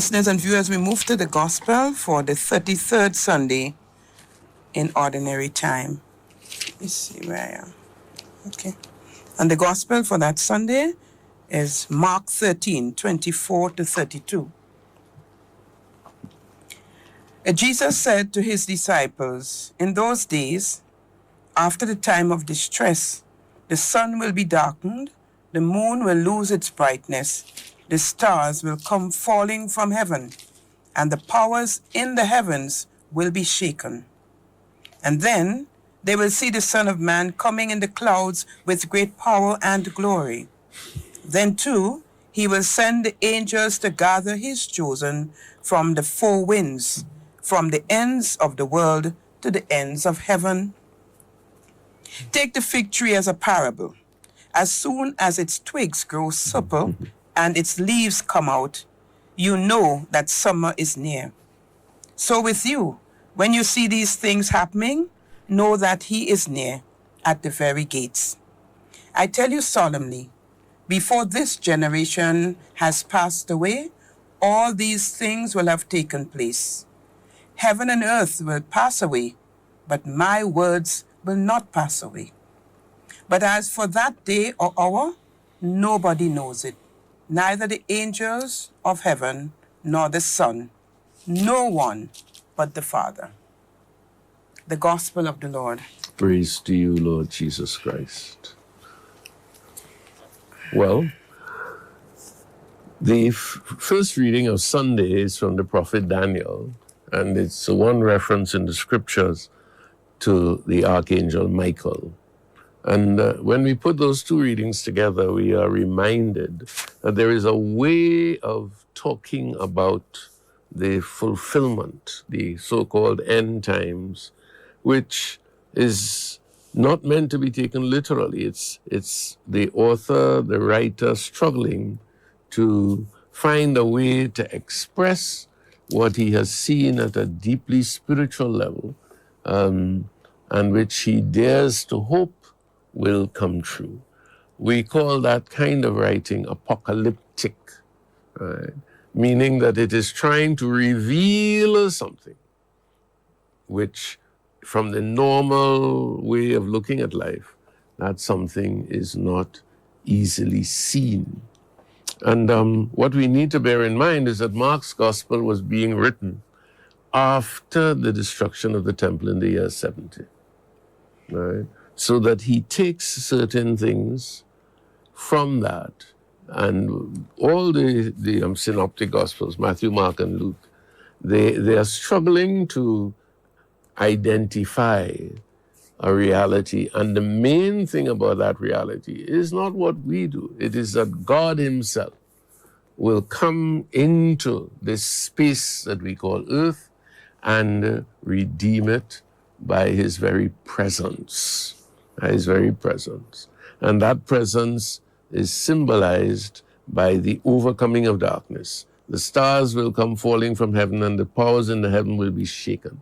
Listeners and viewers, we move to the Gospel for the 33rd Sunday in Ordinary Time. Let me see where I am. Okay. And the Gospel for that Sunday is Mark 13, 24 to 32. Jesus said to his disciples, "In those days, after the time of distress, the sun will be darkened, the moon will lose its brightness, the stars will come falling from heaven, and the powers in the heavens will be shaken. And then they will see the Son of Man coming in the clouds with great power and glory. Then too, he will send the angels to gather his chosen from the four winds, from the ends of the world to the ends of heaven. Take the fig tree as a parable. As soon as its twigs grow supple and its leaves come out, you know that summer is near. So with you, when you see these things happening, know that he is near at the very gates. I tell you solemnly, before this generation has passed away, all these things will have taken place. Heaven and earth will pass away, but my words will not pass away. But as for that day or hour, nobody knows it, neither the angels of heaven nor the Son, no one but the Father." The Gospel of the Lord. Praise to you, Lord Jesus Christ. Well, the first reading of Sunday is from the prophet Daniel, and it's the one reference in the scriptures to the archangel Michael. And when we put those two readings together, we are reminded that there is a way of talking about the fulfillment, the so-called end times, which is not meant to be taken literally. It's the author, the writer, struggling to find a way to express what he has seen at a deeply spiritual level, and which he dares to hope will come true. We call that kind of writing apocalyptic, right? Meaning that it is trying to reveal something which, from the normal way of looking at life, that something is not easily seen. And what we need to bear in mind is that Mark's gospel was being written after the destruction of the temple in the year 70, right? So that he takes certain things from that, and all the synoptic gospels, Matthew, Mark, and Luke, they are struggling to identify a reality, and the main thing about that reality is not what we do. It is that God himself will come into this space that we call earth and redeem it by his very presence. His very presence. And that presence is symbolized by the overcoming of darkness. The stars will come falling from heaven, and the powers in the heaven will be shaken.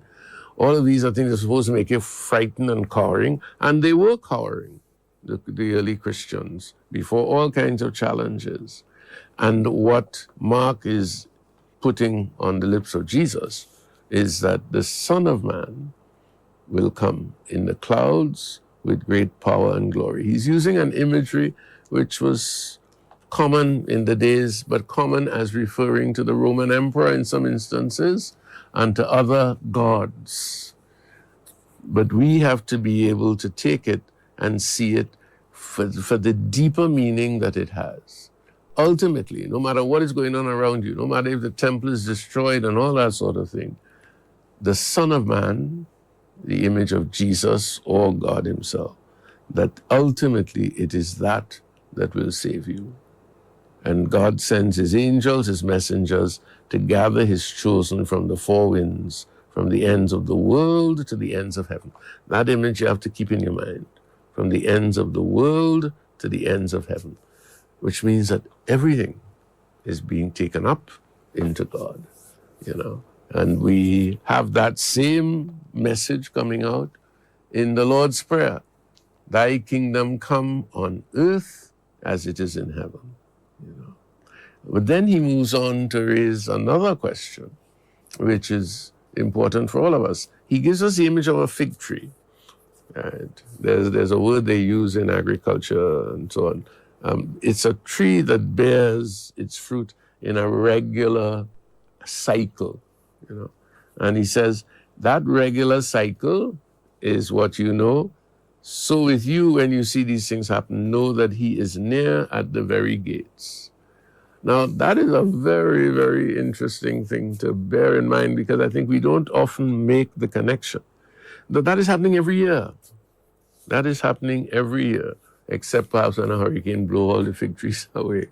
All of these are things that are supposed to make you frightened and cowering, and they were cowering, the early Christians, before all kinds of challenges. And what Mark is putting on the lips of Jesus is that the Son of Man will come in the clouds with great power and glory. He's using an imagery which was common in the days, but common as referring to the Roman emperor in some instances and to other gods. But we have to be able to take it and see it for the deeper meaning that it has. Ultimately, no matter what is going on around you, no matter if the temple is destroyed and all that sort of thing, the Son of Man, the image of Jesus or God himself, that ultimately it is that will save you. And God sends his angels, his messengers, to gather his chosen from the four winds, from the ends of the world to the ends of heaven. That image you have to keep in your mind. From the ends of the world to the ends of heaven, which means that everything is being taken up into God, And we have that same message coming out in the Lord's Prayer. Thy kingdom come on earth as it is in heaven. But then he moves on to raise another question, which is important for all of us. He gives us the image of a fig tree. Right? There's a word they use in agriculture and so on. It's a tree that bears its fruit in a regular cycle, you know. And he says that regular cycle is what you know. So with you, when you see these things happen, know that he is near at the very gates. Now, that is a very, very interesting thing to bear in mind, because I think we don't often make the connection. That is happening every year. That is happening every year, except perhaps when a hurricane blows all the fig trees away.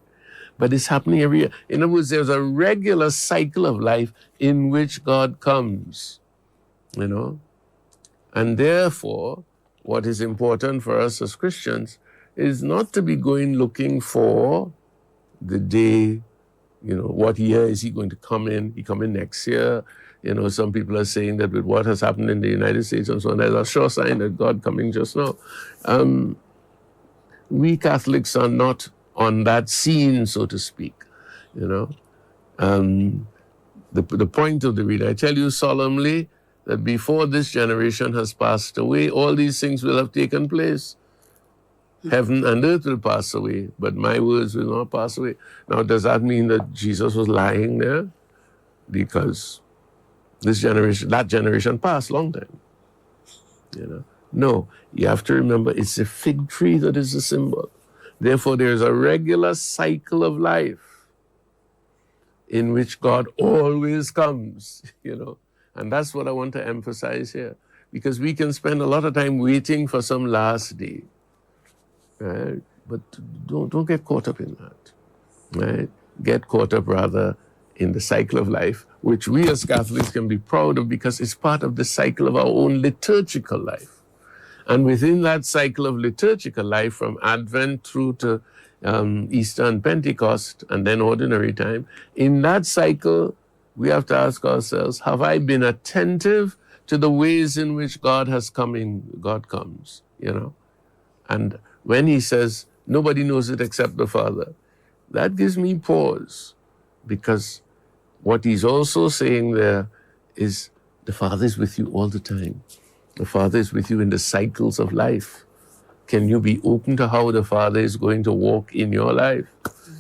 But it's happening every year. In other words, there's a regular cycle of life in which God comes, you know. And therefore, what is important for us as Christians is not to be going looking for the day, you know, what year is he going to come in? He come in next year. You know, some people are saying that with what has happened in the United States and so on, there's a sure sign that God coming just now. We Catholics are not on that scene, so to speak, you know. The point of the reading, I tell you solemnly that before this generation has passed away, all these things will have taken place. Heaven and earth will pass away, but my words will not pass away. Now, does that mean that Jesus was lying there? Because that generation passed long time. You know? No, you have to remember it's a fig tree that is the symbol. Therefore, there's a regular cycle of life in which God always comes, you know. And that's what I want to emphasize here, because we can spend a lot of time waiting for some last day. Right? But don't get caught up in that. Right? Get caught up rather in the cycle of life, which we as Catholics can be proud of, because it's part of the cycle of our own liturgical life. And within that cycle of liturgical life, from Advent through to Easter and Pentecost, and then ordinary time, in that cycle, we have to ask ourselves, have I been attentive to the ways in which God comes, you know? And when he says, nobody knows it except the Father, that gives me pause, because what he's also saying there is the Father is with you all the time. The Father is with you in the cycles of life. Can you be open to how the Father is going to walk in your life?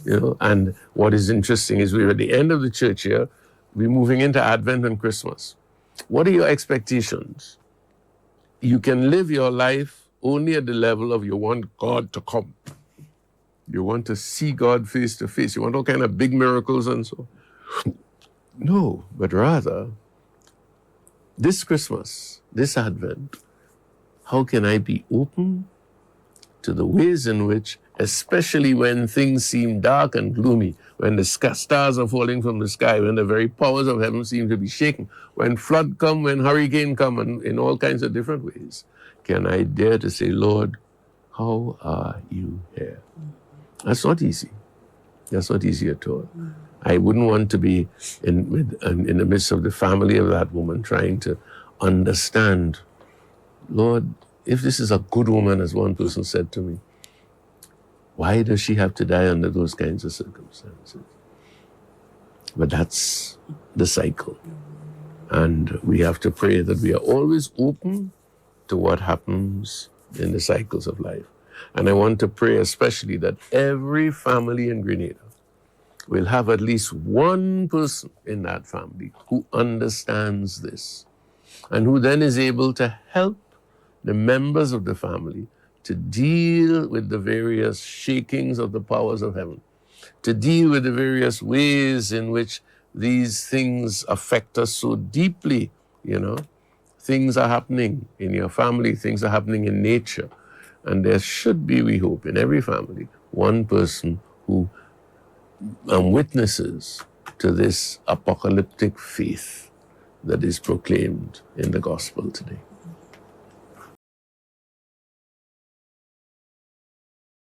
You know, and what is interesting is we're at the end of the church year. We're moving into Advent and Christmas. What are your expectations? You can live your life only at the level of you want God to come. You want to see God face to face. You want all kind of big miracles and so. No, but rather, this Christmas, this Advent, how can I be open to the ways in which, especially when things seem dark and gloomy, when the stars are falling from the sky, when the very powers of heaven seem to be shaken, when flood come, when hurricane come, and in all kinds of different ways, can I dare to say, Lord, how are you here? That's not easy. That's not easy at all. I wouldn't want to be in the midst of the family of that woman trying to understand, Lord, if this is a good woman, as one person said to me, why does she have to die under those kinds of circumstances? But that's the cycle. And we have to pray that we are always open to what happens in the cycles of life. And I want to pray especially that every family in Grenada will have at least one person in that family who understands this, and who then is able to help the members of the family to deal with the various shakings of the powers of heaven, to deal with the various ways in which these things affect us so deeply, you know. Things are happening in your family, things are happening in nature. And there should be, we hope, in every family, one person who witnesses to this apocalyptic faith that is proclaimed in the gospel today.